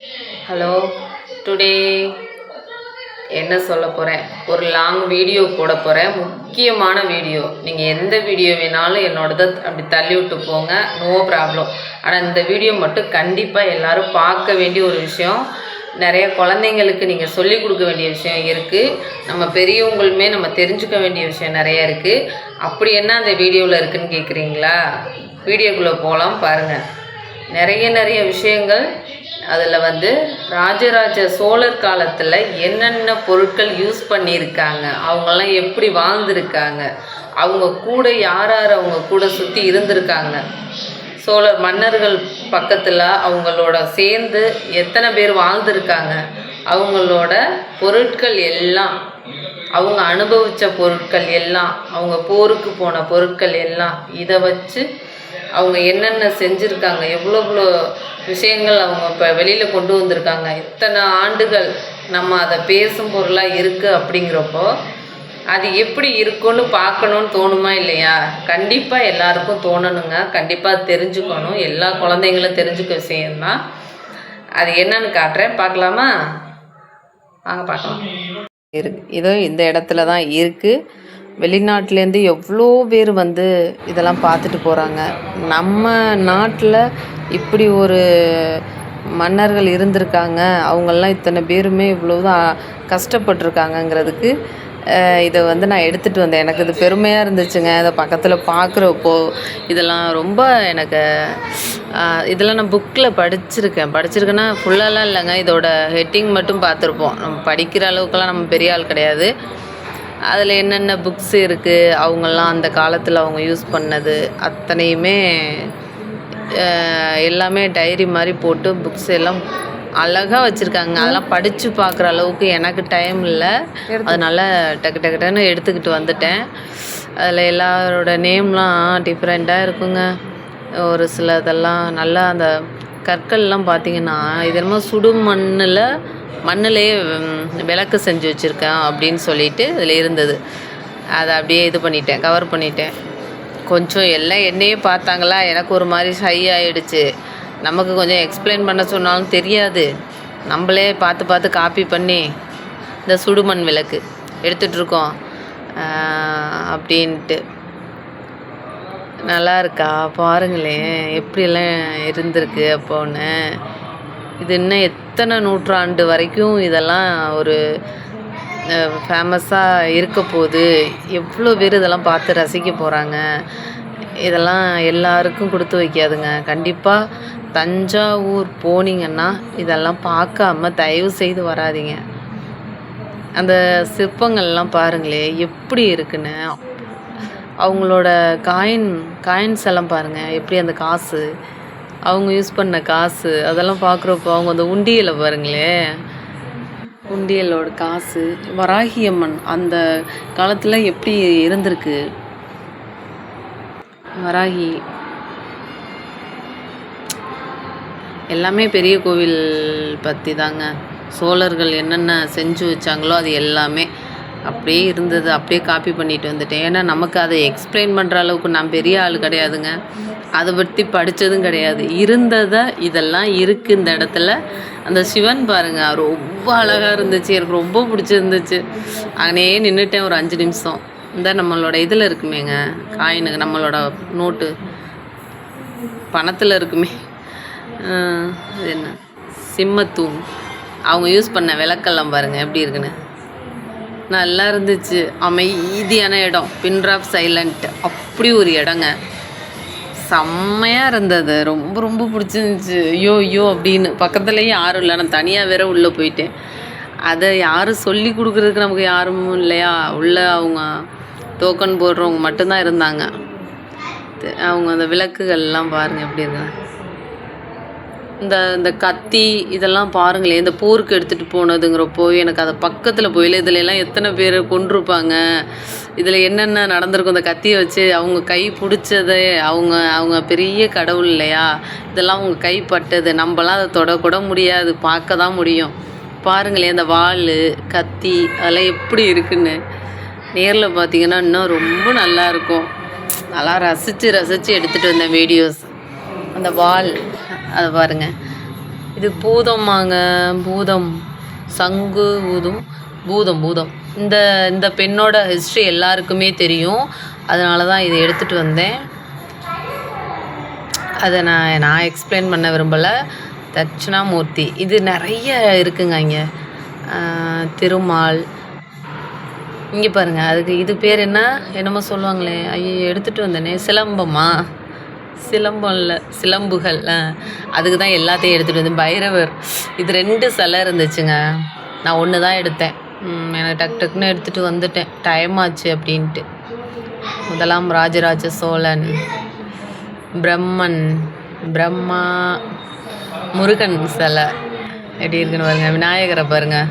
Hello, today என்ன சொல்ல போகிறேன், ஒரு லாங் வீடியோ போட போகிறேன். முக்கியமான வீடியோ. நீங்கள் எந்த வீடியோ வேணாலும் என்னோடதை அப்படி தள்ளி விட்டு போங்க, நோ ப்ராப்ளம். ஆனால் இந்த வீடியோ மட்டும் கண்டிப்பாக எல்லோரும் பார்க்க வேண்டிய ஒரு விஷயம். நிறைய குழந்தைங்களுக்கு நீங்கள் சொல்லிக் கொடுக்க வேண்டிய விஷயம் இருக்குது. நம்ம பெரியவங்களுமே நம்ம தெரிஞ்சுக்க வேண்டிய விஷயம் நிறைய இருக்குது. அப்படி என்ன அந்த வீடியோவில் இருக்குதுன்னு கேட்குறீங்களா? வீடியோக்குள்ளே போகலாம் பாருங்கள். நிறைய விஷயங்கள் அதில் ராஜராஜ சோழர் காலத்தில் என்னென்ன பொருட்கள் யூஸ் பண்ணியிருக்காங்க, அவங்கெல்லாம் எப்படி வாழ்ந்துருக்காங்க, அவங்க கூட யார் அவங்க கூட சுற்றி இருந்திருக்காங்க, சோழர் மன்னர்கள் பக்கத்தில் அவங்களோட சேர்ந்து எத்தனை பேர் வாழ்ந்துருக்காங்க, அவங்களோட பொருட்கள் எல்லாம், அவங்க அனுபவித்த பொருட்கள் எல்லாம், அவங்க போருக்கு போன பொருட்கள் எல்லாம், இதை வச்சு அவங்க என்னென்ன செஞ்சுருக்காங்க, எவ்வளோ விஷயங்கள் அவங்க இப்போ வெளியில் கொண்டு வந்திருக்காங்க. இத்தனை ஆண்டுகள் நம்ம அதை பேசும் பொருளாக இருக்குது. அப்படிங்கிறப்போ அது எப்படி இருக்குன்னு பார்க்கணுன்னு தோணுமா இல்லையா? கண்டிப்பாக எல்லாருக்கும் தோணணுங்க. கண்டிப்பாக தெரிஞ்சுக்கணும். எல்லா குழந்தைங்களும் தெரிஞ்சுக்க விஷயம்தான். அது என்னன்னு காட்டுறேன், பார்க்கலாமா? வாங்க பார்க்கலாம். இதோ இந்த இடத்துல தான் இருக்குது. வெளிநாட்டிலேருந்து எவ்வளோ பேர் இதெல்லாம் பார்த்துட்டு போகிறாங்க. நம்ம நாட்டில் இப்படி ஒரு மன்னர்கள் இருந்திருக்காங்க, அவங்கெல்லாம் இத்தனை பேருமே இவ்வளோதான் கஷ்டப்பட்டுருக்காங்கங்கிறதுக்கு இதை நான் எடுத்துகிட்டு வந்தேன். எனக்கு இது பெருமையாக இருந்துச்சுங்க. இதை பக்கத்தில் பார்க்குறப்போ இதெல்லாம் ரொம்ப எனக்கு இதெல்லாம் நான் புக்கில் படிச்சிருக்கேன்னா ஃபுல்லாலாம் இல்லைங்க. இதோட ஹெட்டிங் மட்டும் பார்த்துருப்போம். நம்ம படிக்கிற அளவுக்குலாம் நம்ம பெரிய ஆள் கிடையாது. அதில் என்னென்ன புக்ஸ் இருக்குது, அவங்கெல்லாம் அந்த காலத்தில் அவங்க யூஸ் பண்ணது அத்தனையுமே எல்லாமே டைரி மாதிரி போட்டு புக்ஸ் எல்லாம் அழகாக வச்சுருக்காங்க. அதெல்லாம் படித்து பார்க்குற அளவுக்கு எனக்கு டைம் இல்லை. அதனால் டக்குன்னு எடுத்துக்கிட்டு வந்துட்டேன். அதில் எல்லாரோட நேம்லாம் டிஃப்ரெண்ட்டாக இருக்குங்க. ஒரு சில இதெல்லாம் நல்லா அந்த கற்கள்லாம் பார்த்திங்கன்னா இது என்னமோ சுடு மண்ணிலே விளக்கு செஞ்சு வச்சுருக்கேன் அப்படின்னு சொல்லிட்டு இதில் இருந்தது. அதை அப்படியே இது பண்ணிட்டேன், கவர் பண்ணிட்டேன். கொஞ்சம் எல்லாம் என்னையே பார்த்தாங்களா, எனக்கு ஒரு மாதிரி ஷை ஆகிடுச்சு. நமக்கு கொஞ்சம் எக்ஸ்பிளைன் பண்ண சொன்னாலும் தெரியாது. நம்மளே பார்த்து காப்பி பண்ணி இந்த சுடுமண் விளக்கு எடுத்துகிட்ருக்கோம் அப்படின்ட்டு. நல்லா இருக்கா பாருங்களேன், எப்படியெல்லாம் இருந்திருக்கு அப்போன்னு. இது இன்னும் எத்தனை நூற்றாண்டு வரைக்கும் இதெல்லாம் ஒரு ஃபேமஸாக இருக்க போகுது. எவ்வளோ பேர் இதெல்லாம் பார்த்து ரசிக்க போகிறாங்க. இதெல்லாம் எல்லாருக்கும் கொடுத்து வைக்காதுங்க. கண்டிப்பாக தஞ்சாவூர் போனீங்கன்னா இதெல்லாம் பார்க்காம தயவு செய்து வராதிங்க. அந்த சிற்பங்கள்லாம் பாருங்களேன் எப்படி இருக்குன்னு. அவங்களோட காயின்ஸ் எல்லாம் பாருங்கள், எப்படி அந்த காசு, அவங்க யூஸ் பண்ண காசு அதெல்லாம் பார்க்குறப்போ அவங்க அந்த உண்டியலை பாருங்களேன், உண்டியலோட காசு, வராகியம்மன் அந்த காலத்தில் எப்படி இருந்திருக்கு. வராகி எல்லாமே பெரிய கோவில் பற்றி தாங்க. சோழர்கள் என்னென்ன செஞ்சு வச்சாங்களோ அது எல்லாமே அப்படியே இருந்தது. அப்படியே காப்பி பண்ணிட்டு வந்துட்டேன். ஏன்னா நமக்கு அதை எக்ஸ்பிளைன் பண்ணுற அளவுக்கு நான் பெரிய ஆள் கிடையாதுங்க. அதை பற்றி படித்ததும் கிடையாது. இருந்ததை இதெல்லாம் இருக்குது இந்த இடத்துல. அந்த சிவன் பாருங்கள், ரொம்ப அழகாக இருந்துச்சு. எனக்கு ரொம்ப பிடிச்சிருந்துச்சு. அங்கனே நின்றுட்டேன் ஒரு 5 நிமிஷம். இந்த நம்மளோட இதில் இருக்குமேங்க காயினுங்க, நம்மளோட நோட்டு பணத்தில் இருக்குமே, இது என்ன சிம்மத்தூண், அவங்க யூஸ் பண்ண விளக்கெல்லாம் பாருங்கள் எப்படி இருக்குன்னு. நல்லா இருந்துச்சு. அமைதியான இடம், பின் ட்ராப் சைலண்ட், அப்படி ஒரு இடங்க. செம்மையாக இருந்தது. ரொம்ப பிடிச்சிருந்துச்சு. ஐயோ அப்படின்னு பக்கத்துலேயும் யாரும் இல்லை. நான் தனியாக வேற உள்ளே போயிட்டேன். அதை யாரும் சொல்லி கொடுக்குறதுக்கு நமக்கு யாரும் இல்லையா. உள்ளே அவங்க டோக்கன் போடுறவங்க மட்டும்தான் இருந்தாங்க. அவங்க அந்த விளக்குகள்லாம் பாருங்கள் எப்படி இருக்காங்க. இந்த கத்தி இதெல்லாம் பாருங்களேன், இந்த போருக்கு எடுத்துகிட்டு போனதுங்கிறப்போ எனக்கு அதை பக்கத்தில் போயில. இதில் எல்லாம் எத்தனை பேர் கொண்டிருப்பாங்க, இதில் என்னென்ன நடந்திருக்கும். இந்த கத்தியை வச்சு அவங்க கை பிடிச்சது, அவங்க பெரிய கடவுள் இல்லையா. இதெல்லாம் அவங்க கைப்பட்டது. நம்மளாம் அதை தொடக்கூட முடியாது, பார்க்க தான் முடியும். பாருங்களேன் அந்த வாள், கத்தி அதெல்லாம் எப்படி இருக்குன்னு. நேரில் பார்த்தீங்கன்னா இன்னும் ரொம்ப நல்லாயிருக்கும். நல்லா ரசித்து எடுத்துகிட்டு வந்தேன் வீடியோஸ். அந்த வாள் அதை பாருங்கள், இது பூதம்மாங்க, பூதம், சங்கு ஊதும் பூதம் பூதம். இந்த பெண்ணோட ஹிஸ்ட்ரி எல்லாருக்குமே தெரியும். அதனால தான் இதை எடுத்துகிட்டு வந்தேன். அதை நான் எக்ஸ்பிளைன் பண்ண விரும்பலை. தட்சிணாமூர்த்தி இது நிறைய இருக்குங்க இங்கே. திருமால் இங்கே பாருங்கள். அதுக்கு இது பேர் என்னமோ சொல்லுவாங்களே, ஐயோ எடுத்துகிட்டு வந்தேனே, சிலம்பமா? சிலம்பம் இல்லை, சிலம்புகள். அதுக்கு தான் எல்லாத்தையும் எடுத்துகிட்டு வந்தேன். பைரவர் இது 2 சிலை இருந்துச்சுங்க. நான் ஒன்று தான் எடுத்தேன். எனக்கு டக்குன்னு எடுத்துகிட்டு வந்துட்டேன், டைம் ஆச்சு அப்படின்ட்டு. முதலாம் ராஜராஜ சோழன், பிரம்மா, முருகன் சிலை எப்படி இருக்குன்னு பாருங்கள். விநாயகரை பாருங்கள்.